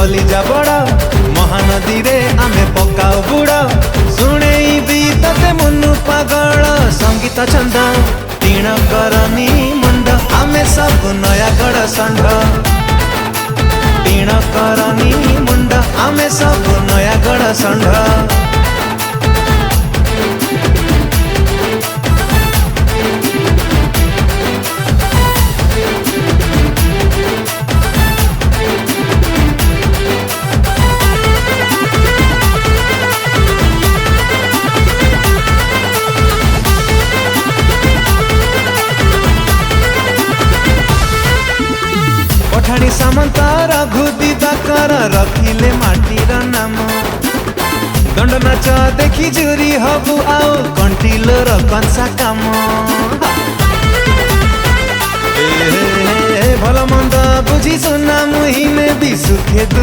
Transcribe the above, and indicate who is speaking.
Speaker 1: कलिजा बड़ महानदी रे आमे पकाओ बुड़ शुणेबी तते मुनु पागल संगीत छंद तीण करनी मुंड आमे सब नयागढ़ षंढ तीण करनी मुंड आमे सब नयागढ़ षंढ। पठाणी सामंत रघु दिवाकर रखिले माटीर नाम दंड नाच देखी जुरी हबु आओ कंटिलोर कंसा काम भल मंद बुझी सुना मुहिने भी सुखे।